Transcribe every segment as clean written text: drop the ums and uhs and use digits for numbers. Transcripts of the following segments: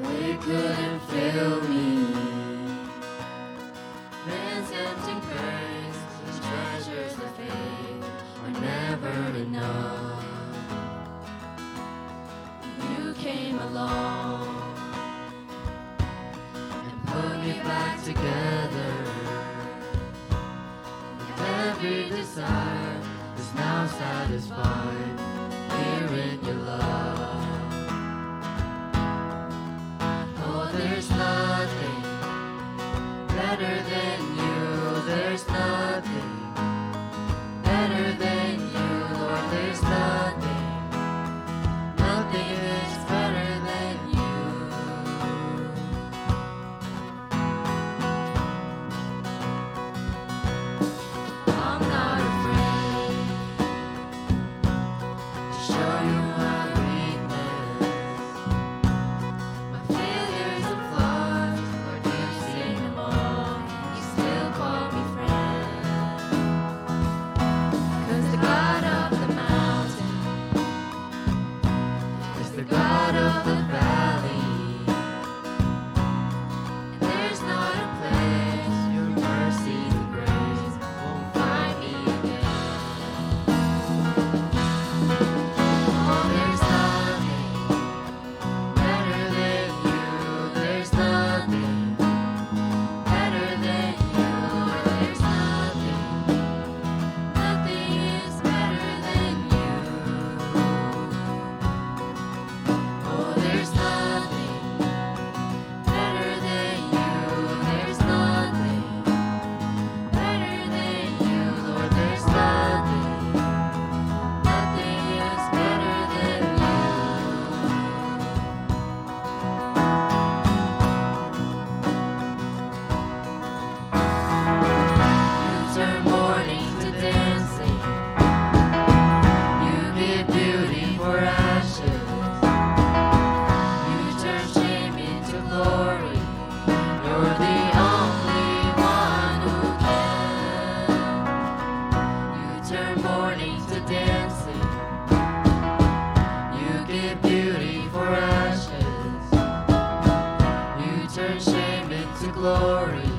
It couldn't fill me. Man's empty praise, his treasures of faith are never enough. You came along and put me back together. Every desire is now satisfied here in your love. Oh, there's nothing better than you. There's nothing better than you, Lord. There's nothing is better than you. I'm not afraid to show you my weakness, my failures and flaws. Lord, you've seen them all. You still call me friend. 'Cause the God of the mountain is the God of the valley. And there's not a place your mercy and grace won't find me again. Oh, there's nothing better than you. There's nothing better than you, Lord. There's nothing is better than you. Oh, there's nothing better than you. There's nothing better than you, Lord. There's nothing is better than you. You turn mourning to dancing. You give beauty for ashes. You turn shame into glory. You're the only one who can. You turn mourning to dancing. You give beauty for ashes. You turn shame into glory.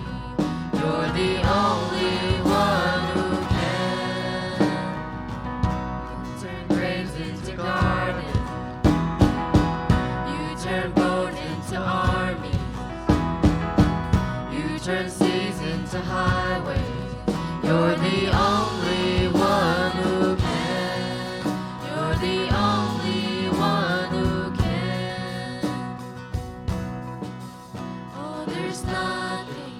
You're the only one who can. You turn graves into gardens. You turn boats into armies. You turn seas into highways. You're the only one who can. You're the only one who can. Oh, there's nothing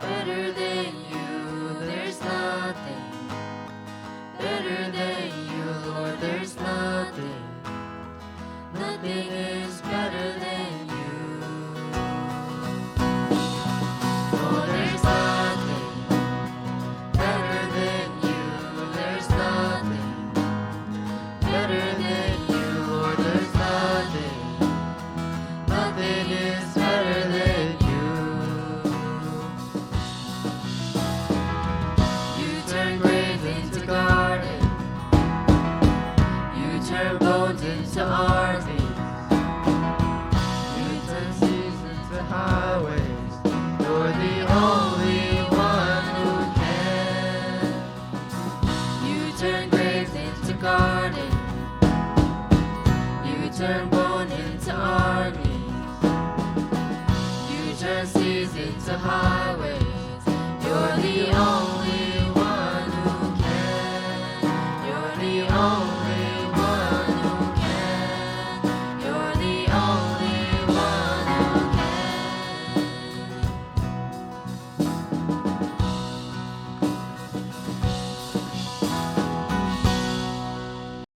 better than you. There's nothing better than you, Lord. There's nothing is better than you. Oh, there's nothing better than you. There's nothing better than you, Lord. There's nothing is better than you. You turn graves into gardens. You turn bones into armies. You turn seas into highways. You're the only one who can. You turn graves into gardens. You turn bones